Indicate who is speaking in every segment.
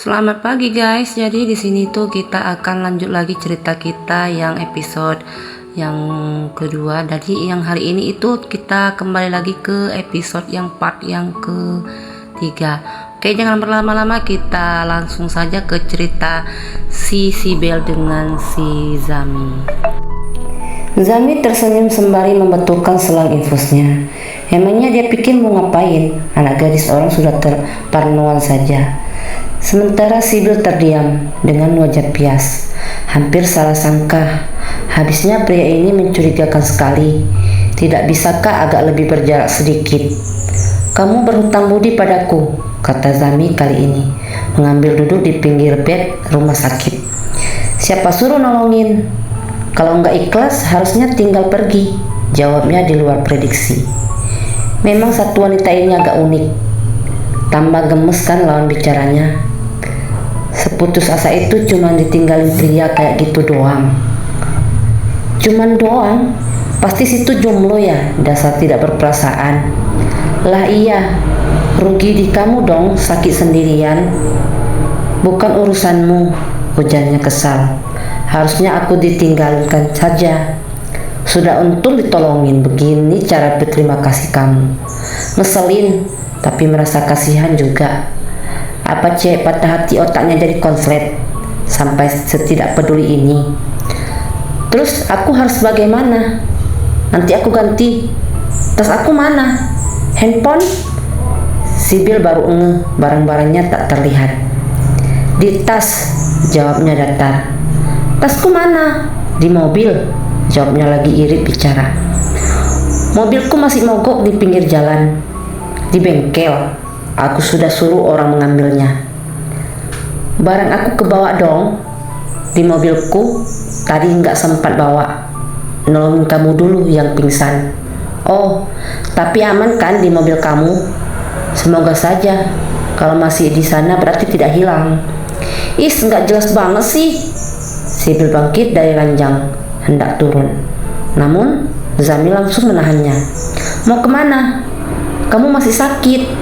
Speaker 1: Selamat pagi guys. Jadi di sini tuh kita akan lanjut lagi cerita kita yang episode yang kedua. Jadi yang hari ini itu kita kembali lagi ke episode yang part yang ketiga. Oke, jangan berlama-lama, kita langsung saja ke cerita si Sibel dengan si Zami. Zami tersenyum sembari membetulkan selang infusnya. Emangnya dia pikir mau ngapain? Anak gadis orang sudah terparnoan saja. Sementara Sibel terdiam dengan wajah pias. Hampir salah sangka. Habisnya pria ini mencurigakan sekali. Tidak bisakah agak lebih berjarak sedikit? Kamu berhutang budi padaku, kata Zami kali ini, mengambil duduk di pinggir bed rumah sakit. Siapa suruh nolongin? Kalau nggak ikhlas harusnya tinggal pergi, jawabnya di luar prediksi. Memang satu wanita ini agak unik. Tambah gemes kan lawan bicaranya. Seputus asa itu cuma ditinggalin pria kayak gitu doang. Cuman doang? Pasti situ jomblo ya, dasar tidak berperasaan. Lah iya, rugi di kamu dong sakit sendirian. Bukan urusanmu, ujarnya kesal. Harusnya aku ditinggalkan saja. Sudah untung ditolongin, begini cara berterima kasih kamu. Ngeselin, tapi merasa kasihan juga. Apa cewek patah hati otaknya jadi konslet sampai setidak peduli ini? Terus aku harus bagaimana? Nanti aku ganti. Tas aku mana? Handphone? Sibel baru ngeh, barang-barangnya tak terlihat. Di tas, jawabnya datar. Tasku mana? Di mobil, jawabnya lagi irit bicara. Mobilku masih mogok di pinggir jalan. Di bengkel. Aku sudah suruh orang mengambilnya. Barang aku kebawa dong. Di mobilku tadi nggak sempat bawa. Nolongin kamu dulu yang pingsan. Oh, tapi aman kan di mobil kamu? Semoga saja. Kalau masih di sana berarti tidak hilang. Is, nggak jelas banget sih. Sibel bangkit dari ranjang, hendak turun. Namun Zami langsung menahannya. Mau kemana? Kamu masih sakit.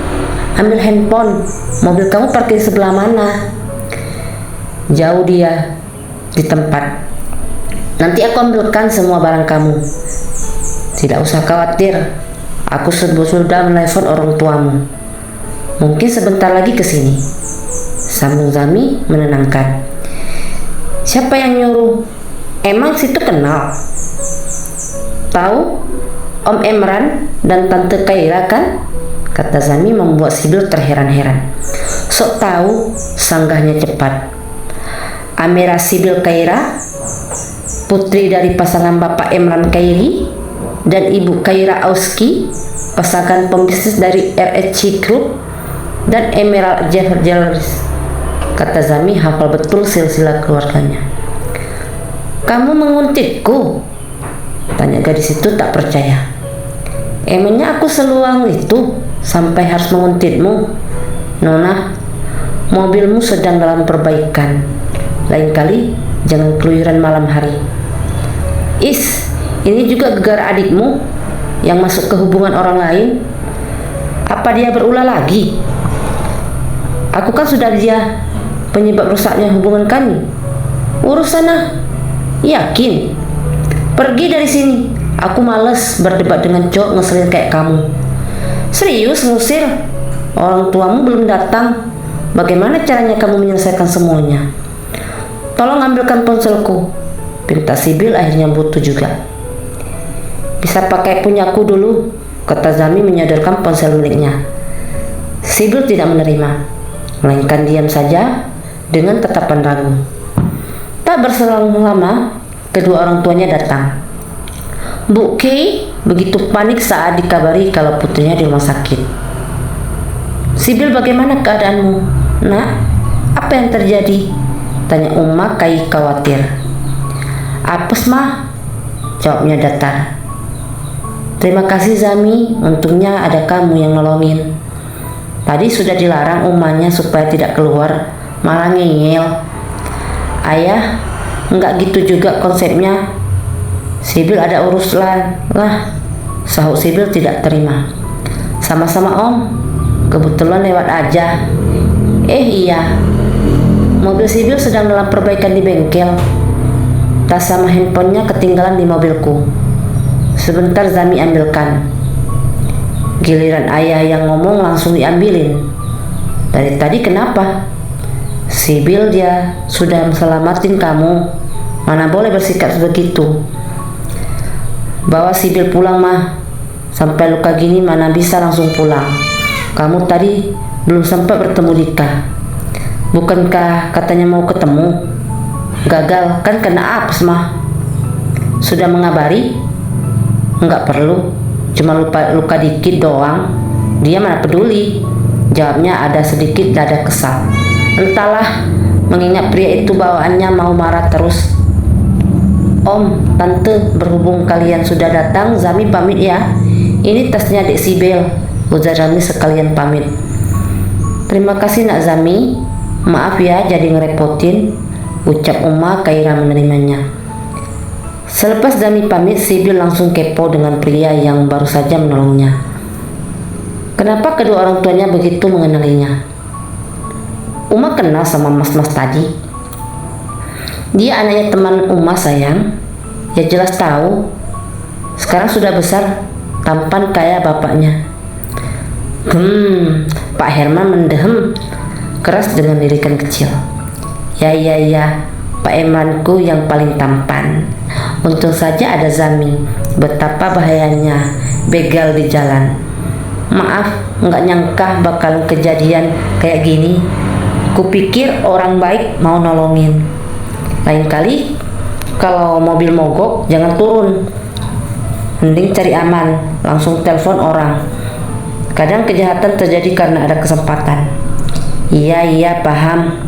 Speaker 1: Ambil handphone. Mobil kamu parkir sebelah mana? Jauh dia di tempat. Nanti aku ambilkan semua barang kamu. Tidak usah khawatir. Aku sudah menelpon orang tuamu. Mungkin sebentar lagi ke sini. Sambung Zami menenangkan. Siapa yang nyuruh? Emang situ kenal? Tahu? Om Emran dan Tante Kaira kan? Kata Zami membuat Sibel terheran-heran. Sok tahu, sanggahnya cepat. Amira Sibel Kaira, putri dari pasangan Bapak Emran Kairi dan Ibu Kaira Auski, pasangan pembisnis dari RSC Group dan Emerald Jewelries. Kata Zami hafal betul silsilah keluarganya. Kamu menguntitku? Tanya gadis itu tak percaya. Emangnya aku seluang itu sampai harus menguntitmu? Nona, mobilmu sedang dalam perbaikan. Lain kali jangan keluyuran malam hari. Is, ini juga gegar adikmu yang masuk ke hubungan orang lain. Apa dia berulah lagi? Aku kan sudah dia penyebab rusaknya hubungan kami. Urus sana. Yakin? Pergi dari sini. Aku males berdebat dengan cowok ngeselin kayak kamu. Serius ngusir? Orang tuamu belum datang. Bagaimana caranya kamu menyelesaikan semuanya? Tolong ambilkan ponselku. Pinta Sibel akhirnya butuh juga. Bisa pakai punyaku dulu, kata Zami menyodorkan ponsel miliknya. Sibel tidak menerima, melainkan diam saja dengan tatapan ragu. Tak berselang lama, kedua orang tuanya datang. Bu Kay begitu panik saat dikabari kalau putrinya di rumah sakit. Sibel, bagaimana keadaanmu? Nak, apa yang terjadi? Tanya Uma Kay khawatir. Apes mah, jawabnya datar. Terima kasih Zami, untungnya ada kamu yang nolongin. Tadi sudah dilarang umanya supaya tidak keluar, malah ngeyel. Ayah, enggak gitu juga konsepnya. Sibel ada urusan lah, sahut Sibel tidak terima. Sama-sama om, kebetulan lewat aja. Iya, Mobil Sibil sedang dalam perbaikan di bengkel. Tas sama handphonenya ketinggalan di mobilku. Sebentar Zami ambilkan. Giliran ayah yang ngomong langsung diambilin. Dari tadi kenapa? Sibil, dia sudah selamatin kamu. Mana boleh bersikap begitu. Bawa Sibil pulang mah. Sampai luka gini mana bisa langsung pulang. Kamu tadi belum sempat bertemu Dika. Bukankah katanya mau ketemu? Gagal kan kena apes mah. Sudah mengabari? Enggak perlu. Cuma luka dikit doang. Dia mana peduli. Jawabnya ada sedikit dada kesal. Entahlah, mengingat pria itu bawaannya mau marah terus. Om, tante, berhubung kalian sudah datang, Zami pamit ya. Ini tasnya Dek Sibil, ujar Zami sekalian pamit. Terima kasih Nak Zami. Maaf ya jadi ngerepotin, ucap Uma Kaira menerimanya. Selepas Zami pamit, Sibil langsung kepo dengan pria yang baru saja menolongnya. Kenapa kedua orang tuanya begitu mengenalinya? Uma kenal sama mas-mas tadi. Dia anaknya teman Uma sayang. Ya jelas tahu. Sekarang sudah besar, tampan kayak bapaknya. Pak Herman mendehem keras dengan lirikan kecil. Ya, Pak Emranku yang paling tampan. Untung saja ada Zami. Betapa bahayanya begal di jalan. Maaf, nggak nyangka bakal kejadian kayak gini. Kupikir orang baik mau nolongin. Lain kali kalau mobil mogok jangan turun. Mending cari aman, langsung telepon orang. Kadang kejahatan terjadi karena ada kesempatan. Iya, paham.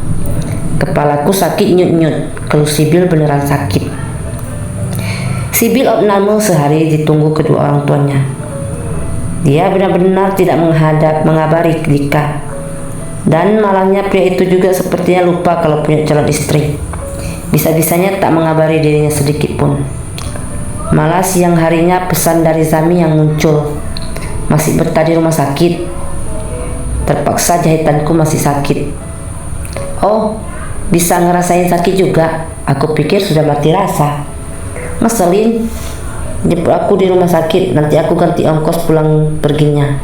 Speaker 1: Kepalaku sakit nyut-nyut. Kalau Sibil beneran sakit. Sibil abnormal sehari ditunggu kedua orang tuanya. Dia benar-benar tidak mengabari Dika. Dan malangnya pria itu juga sepertinya lupa kalau punya calon istri. Bisa-bisanya tak mengabari dirinya sedikit pun. Malah siang harinya pesan dari Zami yang muncul. Masih betah di rumah sakit. Terpaksa jahitanku masih sakit. Oh, bisa ngerasain sakit juga. Aku pikir sudah mati rasa. Ngeselin. Jemput aku di rumah sakit, nanti aku ganti ongkos pulang perginya.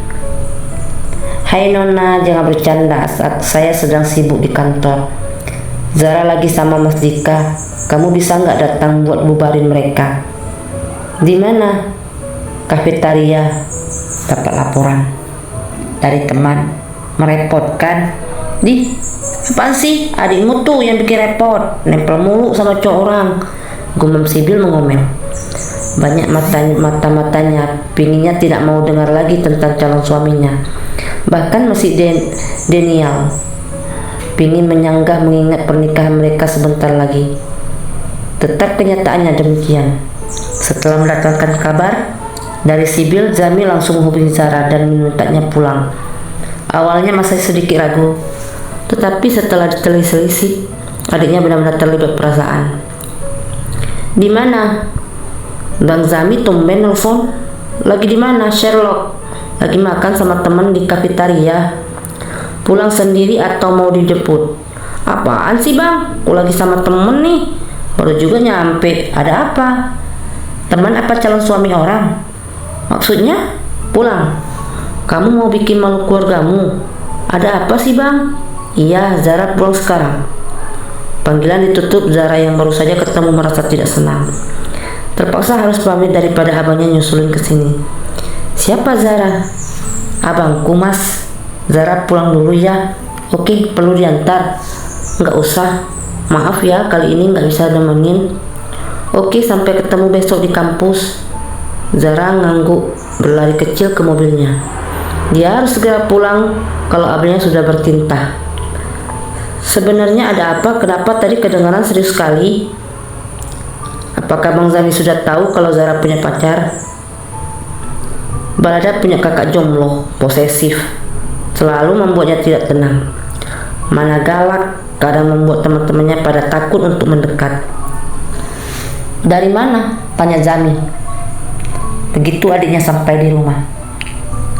Speaker 1: Hai Nona, jangan bercanda saat saya sedang sibuk di kantor. Zara lagi sama Mas Dika. Kamu bisa nggak datang buat bubarin mereka? Di mana? Kafetaria. Dapat laporan dari teman. Merepotkan. Di apaan sih? Adikmu tuh yang bikin repot. Nempel mulu sama cowok orang. Gumam Sibil mengomel. Banyak mata-matanya pinginnya tidak mau dengar lagi tentang calon suaminya. Bahkan masih denial, pingin menyanggah mengingat pernikahan mereka sebentar lagi. Tetap kenyataannya demikian. Setelah mendatangkan kabar dari Sibil, Zami langsung menghubungi Zara dan memintanya pulang. Awalnya masih sedikit ragu, tetapi setelah ditelisik, adiknya benar-benar terlibat perasaan. Di mana? Bang Zami tumben nelfon. Lagi di mana Sherlock? Lagi makan sama teman di kafetaria. Pulang sendiri atau mau dijemput? Apaan sih bang? Aku lagi sama temen nih. Baru juga nyampe. Ada apa? Teman apa calon suami orang? Maksudnya? Pulang? Kamu mau bikin malu keluargamu? Ada apa sih bang? Iya, Zara pulang sekarang. Panggilan ditutup. Zara yang baru saja ketemu merasa tidak senang. Terpaksa harus pamit daripada abangnya nyusulin ke sini. Siapa Zara? Abangku mas. Zara pulang dulu ya. Oke, perlu diantar? Nggak usah. Maaf ya, kali ini nggak bisa nemenin. Oke, sampai ketemu besok di kampus. Zara ngangguk, berlari kecil ke mobilnya. Dia harus segera pulang kalau abangnya sudah bertinta. Sebenarnya ada apa? Kenapa tadi kedengaran serius sekali? Apakah Bang Zami sudah tahu kalau Zara punya pacar? Balada punya kakak jomblo, posesif, selalu membuatnya tidak tenang. Mana galak, kadang membuat teman-temannya pada takut untuk mendekat. Dari mana? Tanya Zami. Begitu adiknya sampai di rumah.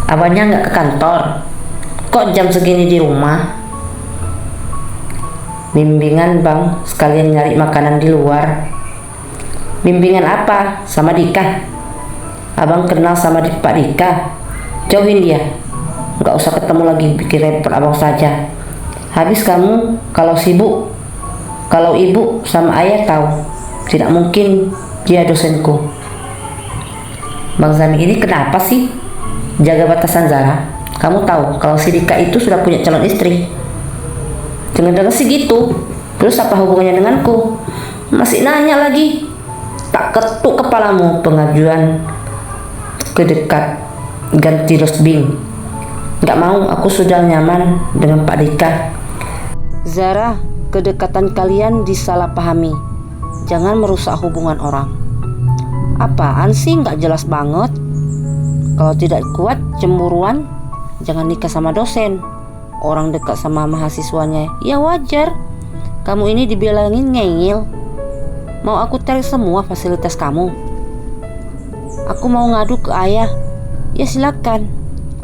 Speaker 1: Abangnya nggak ke kantor. Kok jam segini di rumah? Bimbingan bang, sekalian nyari makanan di luar. Bimbingan apa? Sama Dika? Abang kenal sama Pak Dika? Jauhin dia. Nggak usah ketemu lagi, bikin repot abang saja. Habis kamu kalau sibuk, kalau ibu sama ayah tahu, tidak mungkin dia dosenku. Bang Zami ini kenapa sih jaga batasan Zara? Kamu tahu kalau si Dika itu sudah punya calon istri. Dengar-dengar sih gitu. Terus apa hubungannya denganku? Masih nanya lagi. Tak ketuk kepalamu. Pengajuan kedekat ganti Rosbing. Gak mau, aku sudah nyaman dengan Pak Dika. Zara, kedekatan kalian disalahpahami. Jangan merusak hubungan orang. Apaan sih, gak jelas banget. Kalau tidak kuat cemburuan, jangan nikah sama dosen. Orang dekat sama mahasiswanya, ya wajar. Kamu ini dibilangin ngeyel. Mau aku tarik semua fasilitas kamu? Aku mau ngadu ke ayah. Ya silakan.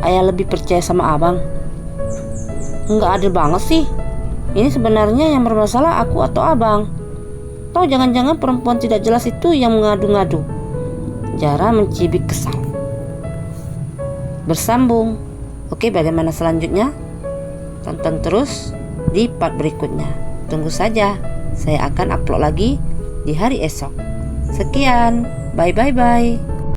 Speaker 1: Ayah lebih percaya sama abang. Nggak adil banget sih. Ini sebenarnya yang bermasalah aku atau abang? Tahu jangan-jangan perempuan tidak jelas itu yang mengadu-ngadu. Zara mencibik kesal. Bersambung. Oke, bagaimana selanjutnya? Tonton terus di part berikutnya. Tunggu saja, saya akan upload lagi di hari esok. Sekian, bye.